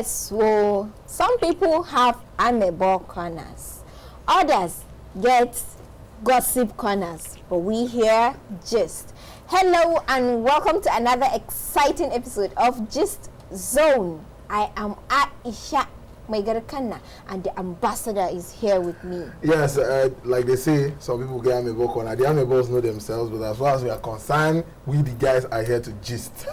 Yes, so some people have amebo corners. Others get gossip corners. But we here gist. Hello and welcome to another exciting episode of Gist Zone. I am Aisha Maigarakana and the ambassador is here with me. Yes, like they say, some people get amebo corner. The amebos know themselves, but as far as we are concerned, we the guys are here to gist.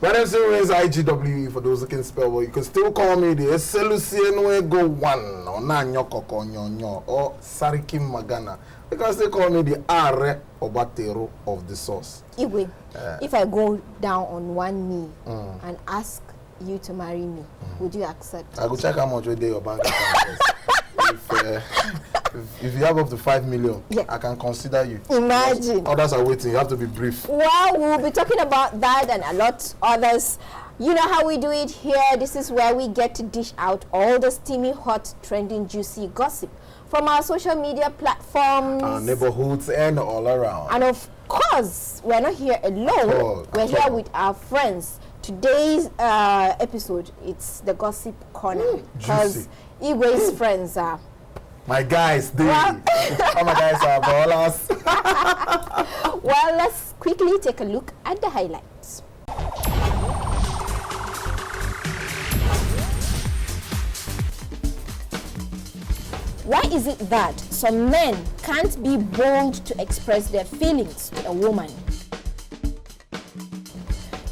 My name is IGWE for those who can spell, but you can still call me the Eselusienwego one or Nanyokokonyonyo or Sarikim Magana. Because they call me the Are Obatero of the source. Igwe, if I go down on one knee and ask you to marry me, would you accept? I go check how much we day your bank account is. If you have up to 5 million, I can consider you. Imagine. Others are waiting. You have to be brief. Well, we'll be talking about that and a lot others. You know how we do it here. This is where we get to dish out all the steamy, hot, trending, juicy gossip from our social media platforms, our neighborhoods, and all around. And of course, we're not here alone. We're here with our friends. Today's episode, it's the gossip corner because Igwe's friends are my guys. All my guys are ballers. Well, let's quickly take a look at the highlights. Why is it that some men can't be bold to express their feelings to a woman?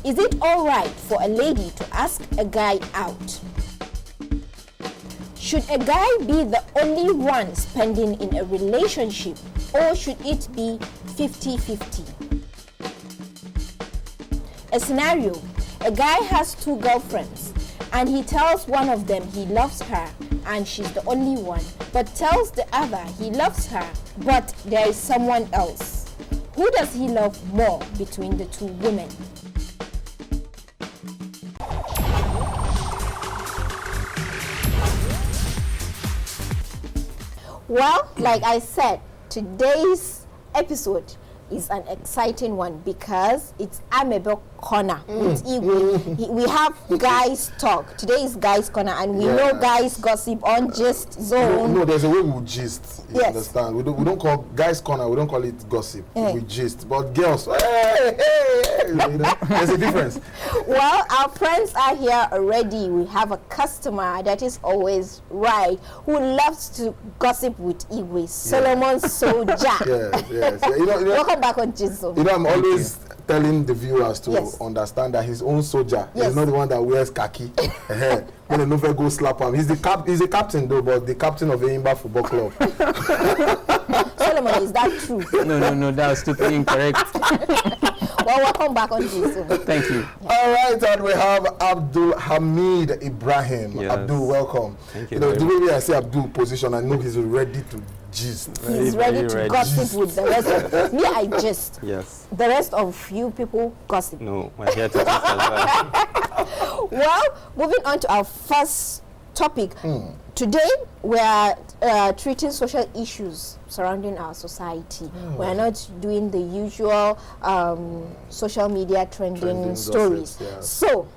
Is it all right for a lady to ask a guy out? Should a guy be the only one spending in a relationship, or should it be 50-50? A scenario: a guy has two girlfriends and he tells one of them he loves her and she's the only one, but tells the other he loves her but there is someone else. Who does he love more between the two women? Well, like I said, today's episode is an exciting one because it's Amebo Corner with Igwe. We have guys talk. Today is guys corner and we know guys gossip on Gist Zone. No, there's a way we gist. You understand? We don't call guys corner. We don't call it gossip. We gist. But girls, you know, there's a difference. Well, our friends are here already. We have a customer that is always right, who loves to gossip with Igwe. Solomon Soja. Yes. You know, welcome back on Gist Zone. You know, I'm always telling the viewers to understand that his own soldier is not the one that wears khaki. When they never go slap him. He's the captain though, but the captain of the Imba Football Club. Solomon, is that true? No, that's totally incorrect. Well, welcome back on Gist Zone. Thank you. All right, and we have Abdul Hamid Ibrahim. Yes. Abdul, welcome. Thank you. You know, the way I say Abdul position, I know he's ready to gist. He's ready to gossip with the rest of me. I gist. Yes. The rest of you people gossip. No, we're here to gist as well. Well, moving on to our first topic. Today, we are treating social issues surrounding our society. We are not doing the usual social media trending stories. Gossip, So,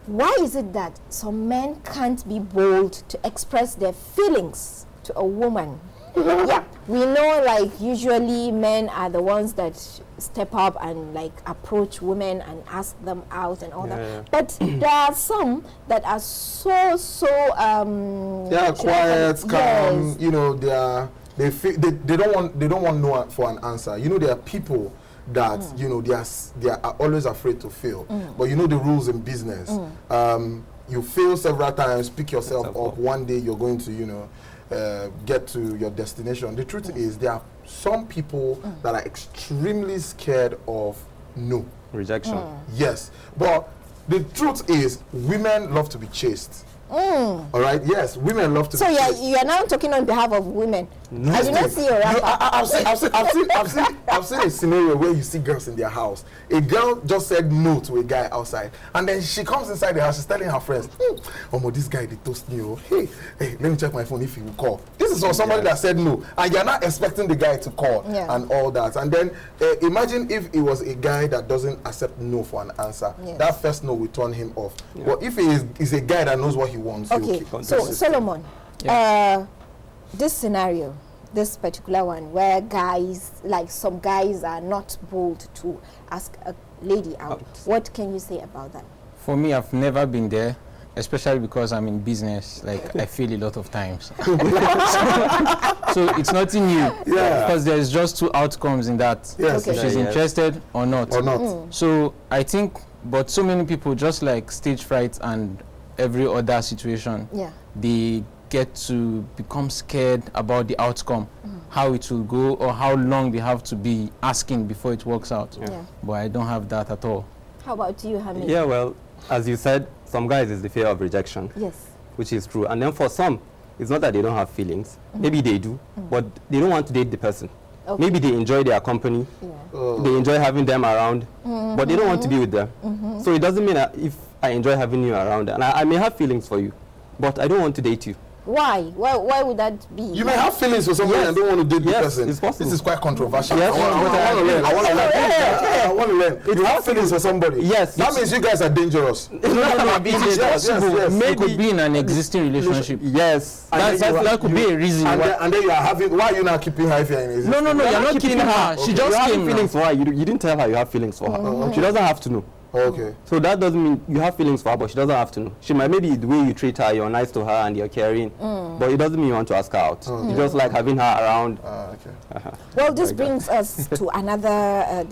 why is it that some men can't be bold to express their feelings to a woman? We know, like, usually men are the ones that step up and like approach women and ask them out and all that. But there are some that are so they are quiet, calm. You know, they don't want no for an answer. You know, there are people that you know they are always afraid to fail. But you know the rules in business. You fail several times, pick yourself up. One day you're going to, you know, get to your destination. The truth is, there are some people that are extremely scared of no. Rejection. Yes. But the truth is, women love to be chased. All right? Yes, women love to be chased. So you are now talking on behalf of women. No. I did not see your rapper. I've seen a scenario where you see girls in their house. A girl just said no to a guy outside, and then she comes inside the house. She's telling her friends, "Oh, this guy they toast me. Oh, hey, let me check my phone if he will call." This is for somebody that said no, and you're not expecting the guy to call and all that. And then imagine if it was a guy that doesn't accept no for an answer. Yes. That first no will turn him off. Yeah. But if he is a guy that knows what he wants, okay. So Solomon, this scenario, this particular one, where guys, like some guys are not bold to ask a lady out. What can you say about that? For me, I've never been there, especially because I'm in business. Like, I fail a lot of times. So it's nothing new. Yeah. Because there's just two outcomes in that. Yes. If she's interested or not. So I think, but so many people, just like stage fright and every other situation, they get to become scared about the outcome, how it will go or how long they have to be asking before it works out. But I don't have that at all. How about you, Hamid? Yeah, well, as you said, some guys is the fear of rejection. Yes. Which is true. And then for some, it's not that they don't have feelings. Maybe they do, but they don't want to date the person. Okay. Maybe they enjoy their company. They enjoy having them around, but they don't want to be with them. So it doesn't mean that if I enjoy having you around, and I may have feelings for you, but I don't want to date you. Why? Why would that be? You may have feelings for somebody and don't want to date the person. It's possible. This is quite controversial. Yes. I want to learn. You have feelings for somebody. Yes. That means you guys are dangerous. No. It could be in an existing relationship. Yes. That could be a reason. And then you are having. Why are you not keeping her if you're in a No. You're not keeping her. She just came. Feelings for her. You didn't tell her you have feelings for her. She doesn't have to know. Okay. So that doesn't mean you have feelings for her, but she doesn't have to know. She might maybe the way you treat her, you're nice to her and you're caring, but it doesn't mean you want to ask her out. You just like having her around. Okay. Well, this brings us to another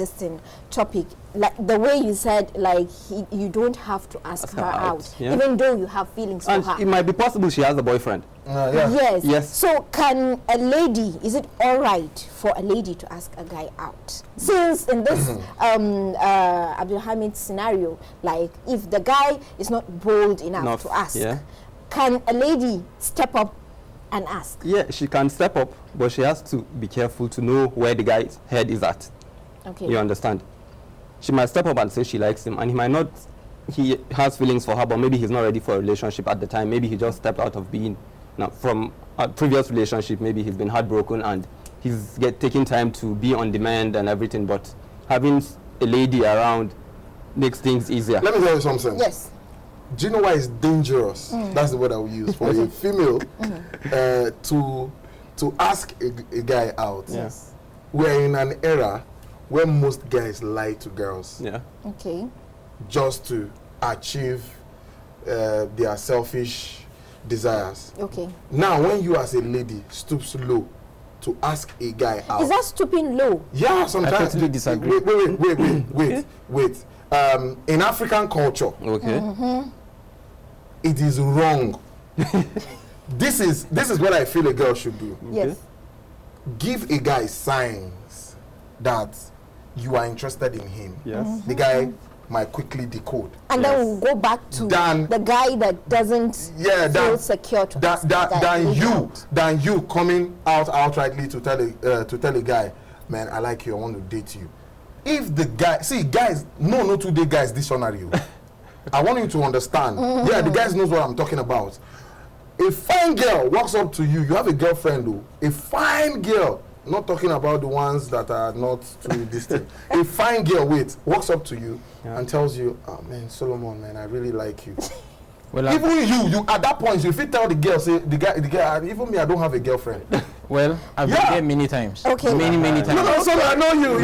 topic. Like the way you said, like you don't have to ask her out, even though you have feelings for her. It might be possible she has a boyfriend. Yes. So can a lady, is it all right for a lady to ask a guy out? Since in this Abdul Hamid scenario, like if the guy is not bold enough to ask, can a lady step up and ask? Yeah, she can step up, but she has to be careful to know where the guy's head is at. Okay. You understand? She might step up and say she likes him, and he might not, he has feelings for her, but maybe he's not ready for a relationship at the time. Maybe he just stepped out of being, from a previous relationship, maybe he's been heartbroken and he's taking time to be on demand and everything, but having a lady around makes things easier. Let me tell you something. Yes. Do you know why it's dangerous? That's the word I will use for a female to ask a guy out. Yes. We're in an era where most guys lie to girls. Yeah. Okay. Just to achieve their selfish desires. Okay. Now, when you as a lady stoops low to ask a guy out. Is that stooping low? Yeah, sometimes. I totally disagree. Wait. In African culture, it is wrong. This is what I feel a girl should do. Yes. Give a guy signs that you are interested in him. Yes. The guy might quickly decode. And then we'll go back to the guy that doesn't feel secure to than you coming out outrightly to tell a guy, man, I like you, I want to date you. If the guy, see guys, no today guys dictionary. I want you to understand. Yeah, the guys knows what I'm talking about. A fine girl walks up to you, you have a girlfriend though, a fine girl, not talking about the ones that are not too distant. A fine girl, walks up to you and tells you, oh man, Solomon, man, I really like you. Well, even you at that point, if you tell the girl, say the guy, even me, I don't have a girlfriend. Well, I've been there many times. Okay. Many times. No, Solomon, I know you.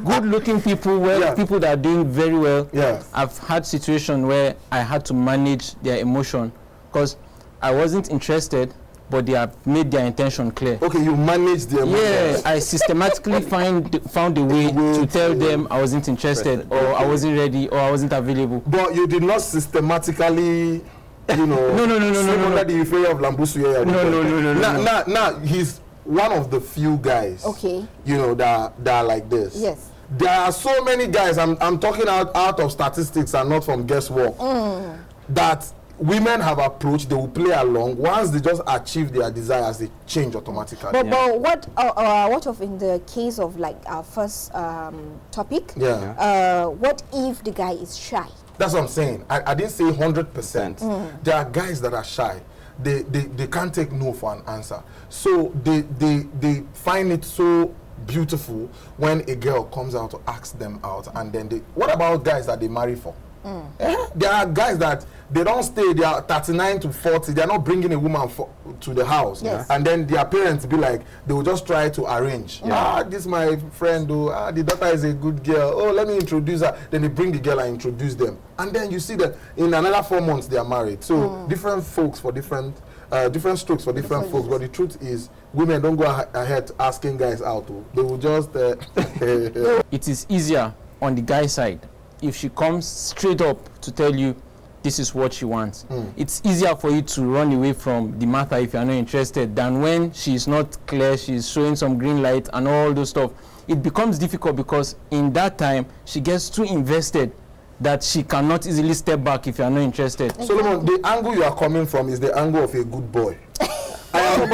Good-looking people, people that are doing very well. Yeah. I've had situations where I had to manage their emotion because I wasn't interested, but they have made their intention clear. Okay, you manage their emotions. Yeah, I systematically found a way to tell them I wasn't interested, or I wasn't ready, or I wasn't available. But you did not systematically, No. under the affair of Lambusu. No. Now he's one of the few guys. Okay. That are like this. Yes. There are so many guys. I'm talking out of statistics and not from guesswork. That women have approached, they will play along. Once they just achieve their desires, they change automatically. But what of in the case of like our first topic? What if the guy is shy? That's what I'm saying. I didn't say 100%. There are guys that are shy. They can't take no for an answer. So they find it so beautiful when a girl comes out to ask them out, and then what about guys that they marry for? There are guys that they don't stay, they are 39 to 40, they are not bringing a woman to the house, and then their parents be like, they will just try to arrange. This my friend, the daughter is a good girl, let me introduce her. Then they bring the girl and introduce them, and then you see that in another 4 months they are married. So different folks for different strokes for different folks. But the truth is, women don't go ahead asking guys out. They will just it is easier on the guy side if she comes straight up to tell you this is what she wants. It's easier for you to run away from the matter if you are not interested than when she's not clear, she's showing some green light and all those stuff. It becomes difficult because in that time she gets too invested that she cannot easily step back if you are not interested. Exactly. Solomon, the angle you are coming from is the angle of a good boy. I'm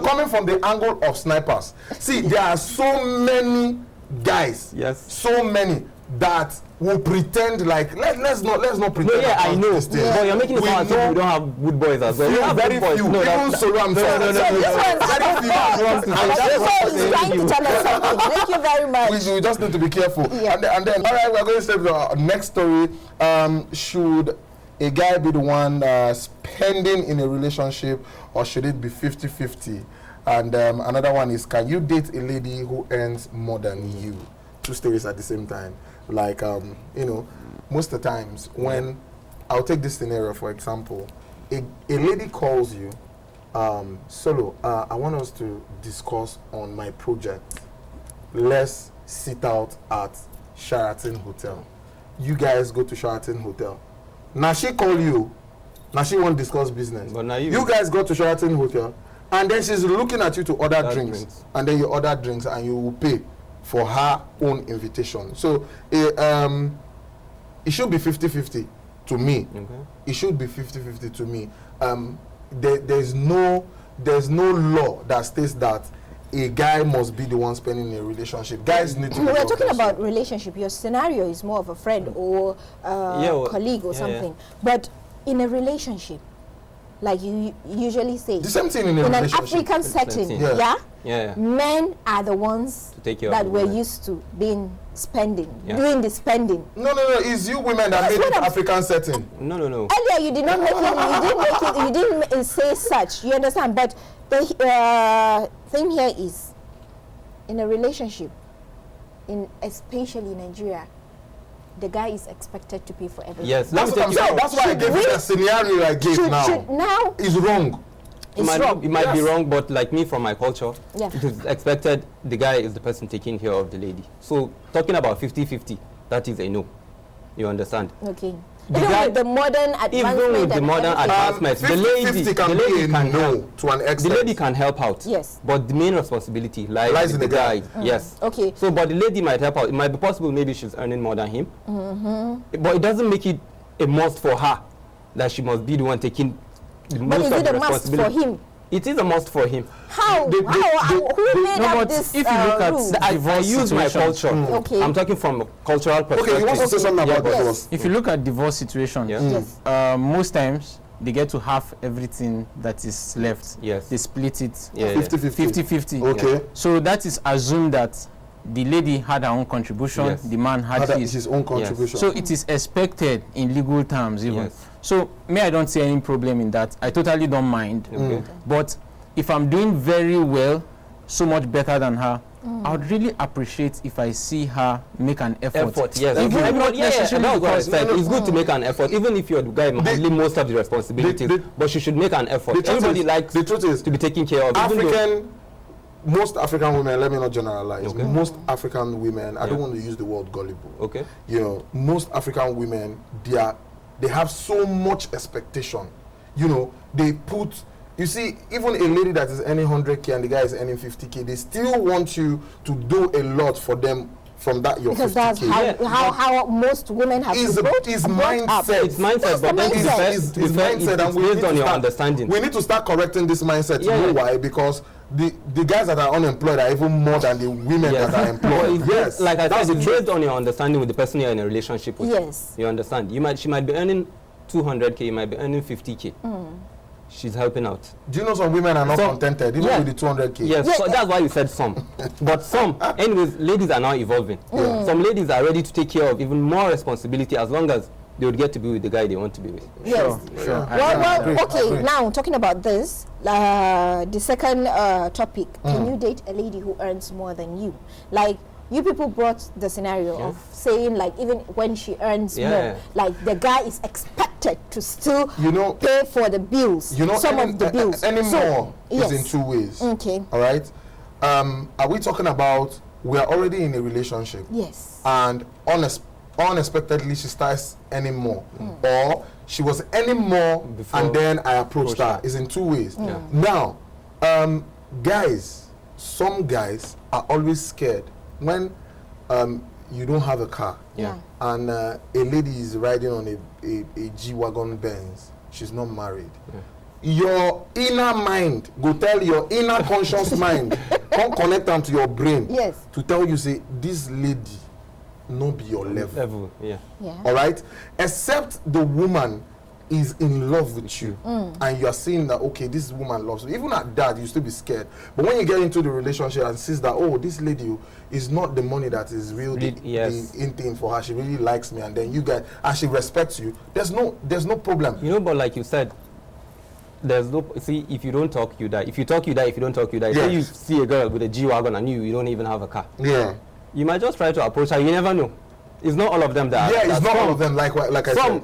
coming from the angle of snipers. See, there are so many guys, so many that will pretend like let's not pretend. No, yeah, I know. But you're making it sound as if we don't have good boys as well. We have very few. No, even Solo, I'm sorry. Trying to tell us something. Thank you very much. We just need to be careful. And then, all right, we're going to say the next story. Should a guy be the one spending in a relationship, or should it be 50-50? And another one is, can you date a lady who earns more than you? Two stories at the same time. Like, most of the times when, I'll take this scenario for example, a lady calls you, Solo, I want us to discuss on my project. Let's sit out at Sheraton Hotel. You guys go to Sheraton Hotel. Now she call you, now she won't discuss business. But now you guys go to Sheraton Hotel, and then she's looking at you to order drinks, and then you order drinks and you will pay for her own invitation. So it should be 50-50 to me. It should be 50-50 to me. There's no law that states that a guy must be the one spending a relationship. Guys need to be We're talking about relationship. Your scenario is more of a friend or colleague or something. But in a relationship, like you usually say, the same thing in an African setting, men are the ones that we're used to being doing the spending. No, it's you women that made it African setting. No. Earlier you did not make it, you didn't say such, you understand? But the thing here is, in a relationship, especially in Nigeria, the guy is expected to pay for everything. Yes, that's why I gave you the scenario I gave now. It's wrong. It might be wrong, but like me, from my culture, it is expected the guy is the person taking care of the lady. So talking about 50-50, that is a no. You understand? Okay. Even with the modern advancement, the lady can help to an extent. The lady can help out. Yes. But the main responsibility lies in the guy. Yes. Okay. So, but the lady might help out. It might be possible maybe she's earning more than him. But it doesn't make it a must for her that she must be the one taking the most of the responsibility. But is it a must for him? It is a must for him. How? Who made up this if you look at I use my culture. I'm talking from a cultural perspective. Okay, you want to say something about divorce? If you look at divorce situation, most times they get to have everything that is left. Yes. They split it 50-50. Okay. So that is assumed that the lady had her own contribution, the man had his own contribution. So it is expected in legal terms even. So me, I don't see any problem in that. I totally don't mind. But if I'm doing very well, so much better than her, I would really appreciate if I see her make an effort. Yes. It's good to make an effort, even if you're the guy handling most of the responsibilities. But she should make an effort. Everybody likes the truth is to be taken care of. Most African women, let me not generalize. Most African women, I don't want to use the word gullible. You know, most African women, they have so much expectation. You know, they put. You see, even a lady that is earning 100K and the guy is earning 50K, they still want you to do a lot for them from that your because 50K. that's how most women have is to vote. Is mindset. It's mindset, but then it's mindset, and we based on your start, understanding. We need to start correcting this mindset. You know why? Because the guys that are unemployed are even more than the women that are employed. Yes, like I said, it's based on your understanding with the person you're in a relationship with. Yes, you understand. She might be earning 200K, you might be earning 50K. She's helping out. Do you know some women are not contented even with the 200K? Yes, so that's why you said some. But some, anyways, ladies are now evolving. Some ladies are ready to take care of even more responsibility as long as they would get to be with the guy they want to be with. Yes. Sure. Well, okay, now talking about this, the second topic, can you date a lady who earns more than you? Like, you people brought the scenario of saying, like, even when she earns more, like, the guy is expected to still pay for the bills, some of the bills. Anymore is in two ways. Okay. All right? Are we talking about we are already in a relationship? Yes. And unexpectedly she starts earning more. Or she was earning more before and then I approached her. It's in two ways. Now, guys, some guys are always scared when you don't have a car and a lady is riding on a G-Wagon Benz. She's not married. Your inner mind go tell your inner conscious mind, come connect them to your brain to tell you, say, this lady no be your level. All right? Except the woman is in love with you and you are seeing that, okay, this woman loves you. Even at that, you still be scared. But when you get into the relationship and sees that, oh, this lady is not the money that is real the in thing for her. She really likes me, and then you guys, and she respects you. There's no problem. You know, but like you said, there's no, see, if you don't talk, you die. If you talk, you die. If you don't talk, you die. Say you see a girl with a G-Wagon and you don't even have a car. You might just try to approach her. You never know. It's not all of them that. It's not all of them. Like I said.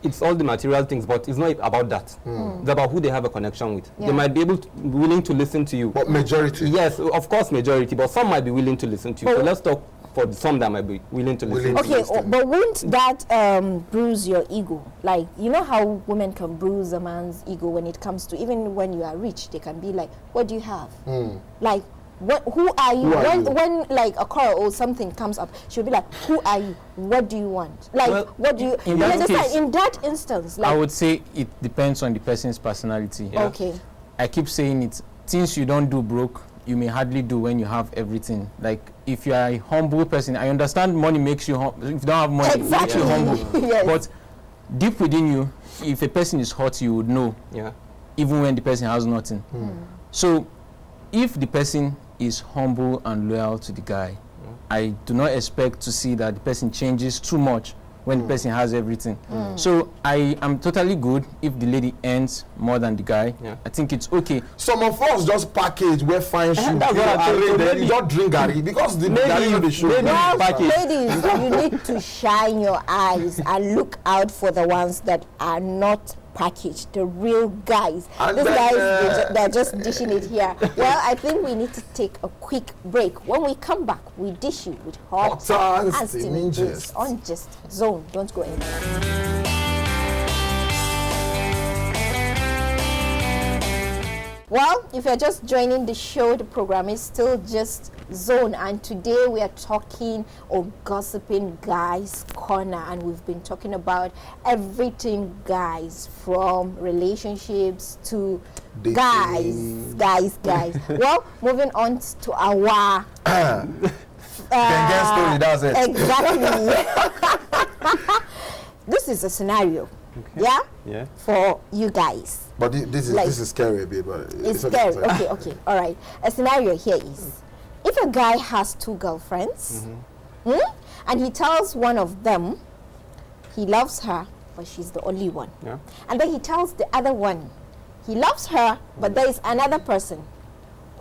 It's all the material things, but it's not about that. It's about who they have a connection with. They might be willing to listen to you. But majority? Yes, of course majority, but some might be willing to listen to you. So let's talk for some that might be willing to listen to you. Okay, but won't that bruise your ego? Like, you know how women can bruise a man's ego when it comes to, even when you are rich, they can be like, what do you have? Like, who are you? When like a quarrel or something comes up, she'll be like, who are you? What do you want? Like, well, what do you understand? In that instance, like, I would say it depends on the person's personality. Okay. I keep saying it. Things you don't do broke, you may hardly do when you have everything. Like, if you are a humble person, I understand money makes you humble. If you don't have money, it makes you humble. But deep within you, if a person is hot, you would know. Even when the person has nothing. So, if the person is humble and loyal to the guy, I do not expect to see that the person changes too much when the person has everything. So I am totally good if the lady earns more than the guy. I think it's okay. Some of us just package where fine shoes. That's what I think. Then you don't drink Gary because the Gary you the show. Ladies, you need to shine your eyes and look out for the ones that are not packaged, the real guys. And these guys, they're just dishing it here. Well, I think we need to take a quick break. When we come back, we dish you with hot and steaming gist on Gist Zone. Don't go anywhere. Well, if you're just joining the show, the program is still Gist Zone, and today we are talking or gossiping Guys Corner, and we've been talking about everything guys, from relationships to guys. Well, moving on to our story, that's it. Exactly. This is a scenario. Yeah, for you guys. But this is scary a bit, but it's scary. Okay, all right. A scenario here is, if a guy has two girlfriends, and he tells one of them he loves her, but she's the only one, and then he tells the other one he loves her, but there is another person.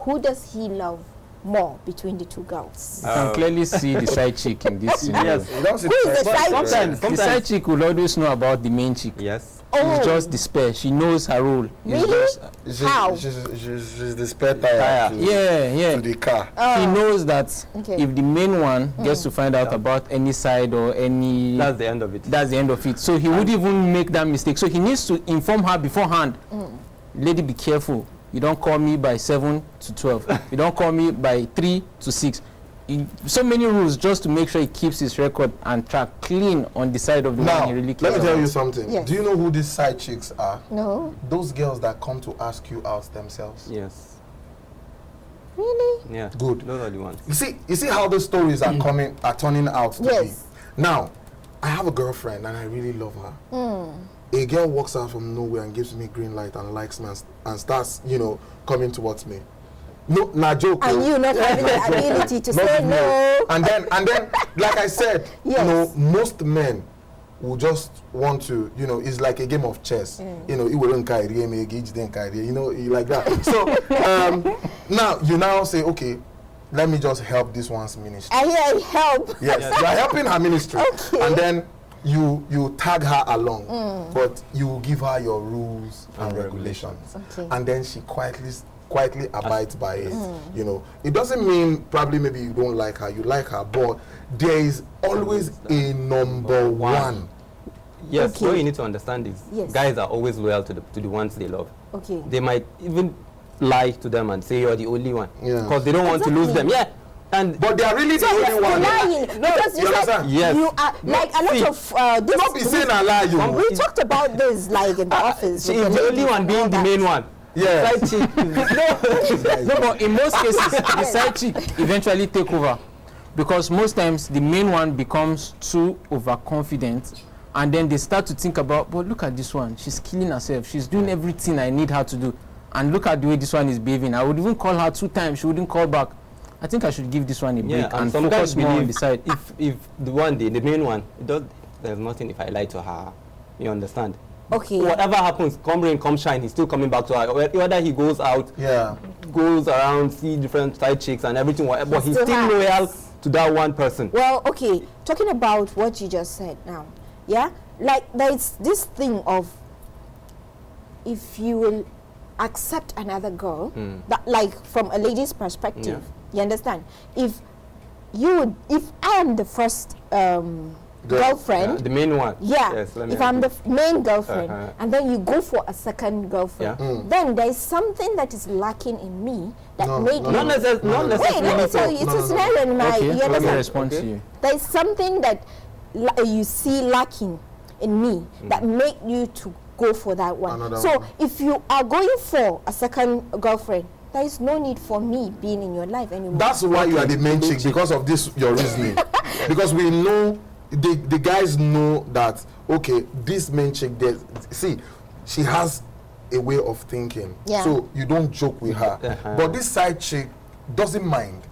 Who does he love more between the two girls? You can clearly see the side chick in this scenario. Who is the side chick? The side chick will always know about the main chick. It's just the spare. She knows her role. Really? How? She's the spare tire. To the car. He knows that if the main one gets to find out about any side or any... That's the end of it. That's the end of it. So he would even make that mistake. So he needs to inform her beforehand. Lady, be careful. You don't call me by 7 to 12. You don't call me by 3 to 6. so many rules just to make sure he keeps his record and track clean on the side of the one he really cares let me tell about. you something. Yes. Do you know who these side chicks are? No. Those girls that come to ask you out themselves. Yes. Really? Yeah. Good. Those are the ones. You see how the stories are turning out to Yes. be. Now, I have a girlfriend and I really love her. A girl walks out from nowhere and gives me green light and likes me and starts, coming towards me. No, not joke. And you not having the ability to say no. And then, like I said, yes. most men will just want to, it's like a game of chess. It wouldn't carry me, then carry, like that. So now you now say, okay, let me just help this one's ministry. I hear help. Yes, you are helping her ministry, Okay. and then you tag her along, but you give her your rules and regulations, and then she quietly abides by it. It doesn't mean probably maybe you don't like her, you like her, but there is always a number one. Yes, Okay. what you need to understand is guys are always loyal to the ones they love. Okay. They might even lie to them and say you're the only one because Yeah. they don't want to lose them. Yeah. But they are really the only one. Lying. Because you you said understand? Yes. you are like a lot of this. Don't be saying I lie, you. We talked about this like in the office. She with is the only ladies one and being all the that. main one. Yeah. Side chick is- No, but in most cases, the side chick eventually take over, because most times the main one becomes too overconfident, and then they start to think about, but look at this one, she's killing herself, she's doing everything I need her to do, and look at the way this one is behaving. I would even call her 2 times, she wouldn't call back. I think I should give this one a break and some focus guys more on believe the side. if the main one, there's nothing if I lie to her. You understand? Okay. Whatever happens, come rain, come shine, he's still coming back to her. Whether he goes out, goes around, see different side chicks and everything, but he's still loyal to that one person. Well, okay. Talking about what you just said now, yeah, like there's this thing of if you will accept another girl, that like from a lady's perspective, you understand? If I am the first girlfriend, the main one. yeah, Yes, if I'm the main girlfriend, and then you go for a second girlfriend, then there's something that is lacking in me that made you. Not necessarily. Wait, let me tell you, it's a scenario in my. Okay, You let me understand? respond to you. There's something that you see lacking in me that make you to go for that one. Another So one. if you are going for a second girlfriend, there is no need for me being in your life anymore. That's why you are the main chick, because of this your reasoning. Because we know the guys know that, okay, this main chick, see, she has a way of thinking, so you don't joke with her. But this side chick doesn't mind.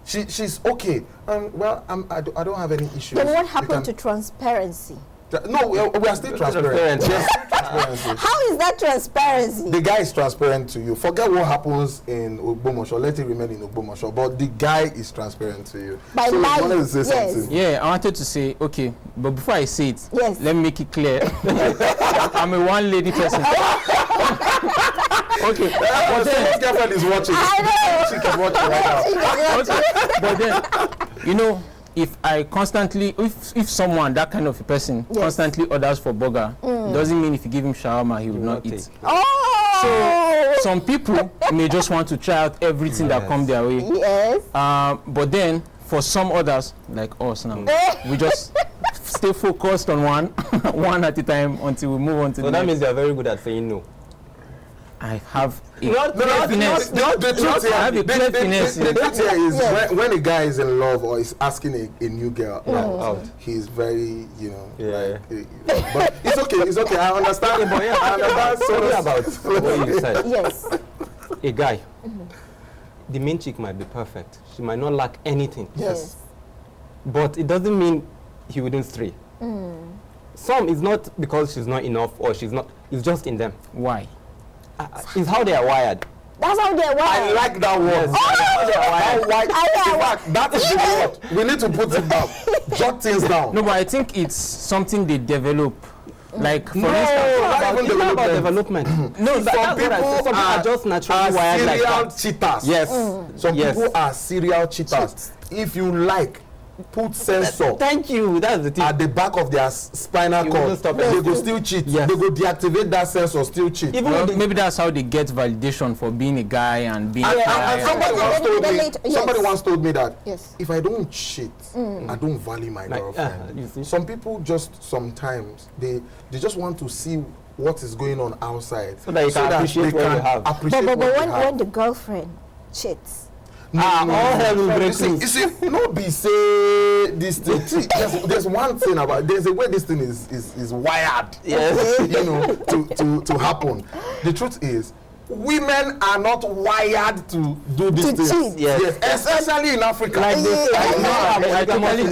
She's okay. Well, I don't have any issues. Then what happened to transparency? No, we are still transparent. Yes, transparency. How is that transparency? The guy is transparent to you. Forget what happens in Ogbomosho. Let it remain in Ogbomosho. But the guy is transparent to you. By so lying, you wanted to say yes. something. Yeah, I wanted to say, okay, but before I say it, Yes. let me make it clear. I'm a one-lady person. Okay, But then, girlfriend is watching. I know. She can watch it right now. but then, you know, if I constantly, if someone, that kind of a person, constantly orders for burger, doesn't mean if you give him shawarma, he will not eat. Oh! So some people may just want to try out everything that come their way. Yes. But then for some others, like us now, we just stay focused on one at a time until we move on to the So that next. means they are very good at saying no. I have a The truth here, I have a clear finesse. the truth here is when a guy is in love or is asking a new girl out, he's very, but it's okay. I understand. But I understand. Sorry about what you said. Yes. A guy, the main chick might be perfect. She might not lack anything. Yes. But it doesn't mean he wouldn't stray. Some is not because she's not enough or she's not. It's just in them. Why? It's how they are wired. That's how they're I wired. like that word. In fact, that is the word. We need to put it down. Jot things down. No, but I think it's something they develop. Like, for No, instance, not even It's not about development. development. no, Some people are just naturally are wired like serial that. cheaters. Yes. Some Yes. people are serial cheaters. If you like, put sensor. Thank you. That's the thing. At the back of their spinal cord, they go still cheat. Yes. They go deactivate that sensor, still cheat. Even maybe that's how they get validation for being a guy and being. And somebody once told me that if I don't cheat, I don't value my girlfriend. Some people just sometimes they just want to see what is going on outside, so that you can appreciate what you have. But when the girlfriend cheats. All hell will break loose. You see, no be say this thing. There's one thing about, there's a way this thing is wired. Yes. You know, to happen. The truth is, women are not wired to do this thing. Yes. Especially in Africa. Like this. Especially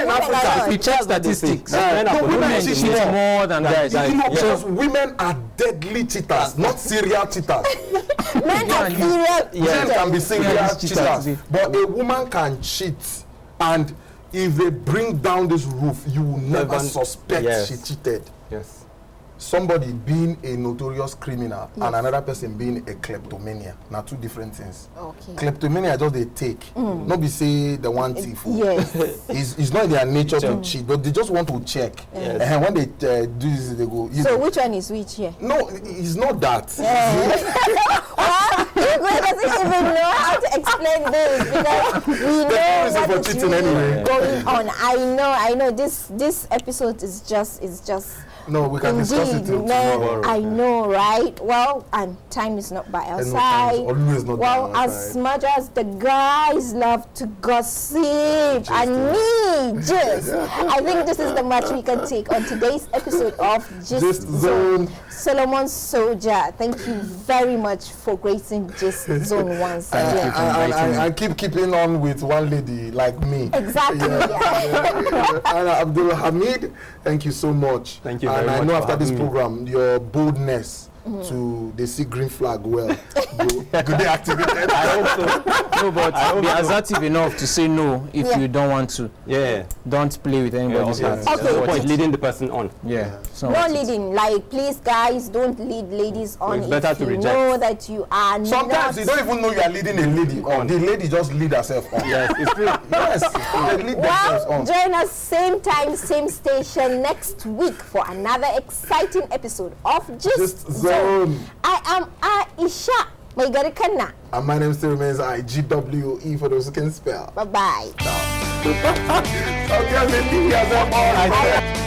in Africa. If you check statistics, women cheat more than guys. You know, because women are deadly cheaters, not serial cheaters. Men are serial cheaters. Men can be serial cheaters, but a woman can cheat, and if they bring down this roof, you will never suspect she cheated. Yes. Somebody being a notorious criminal and another person being a kleptomania. Now, two different things. Okay. Kleptomania just they take. Not be say the one thief. Yes. It's not in their nature to cheat, but they just want to check. Yes. And when they do this, they go. So which one is which here? No, it's not that. Igwe doesn't even know how to explain this because we know what is really going on. I know. This episode is just. No, we can discuss it tomorrow. I know, right? Well, and time is not by our side. Always not well, by our as side. much as the guys love to gossip and just, I think this is the much we can take on today's episode of Gist Zone. Solomon Soja, thank you very much for gracing Gist Zone once again. And keeping on with one lady like me. Exactly. And Abdul Hamid, thank you so much. Thank you. And I know after this program, your boldness to they see green flag well. Go deactivated. I hope so. No, but be assertive enough to say no if you don't want to. Yeah. Don't play with anybody's heart. Okay. Leading the person on. Yeah. No leading. Like, please, guys, don't lead ladies on. It's better to reject. Know that you are. Sometimes you don't even know you are leading a lady on. The lady just lead herself on. Yes, it's true. Yes, they lead themselves on. Join us same time, same station next week for another exciting episode of Gist Zone. I am Aisha Maigarikana. And my name still remains IGWE for those who can spell. Bye-bye. Okay,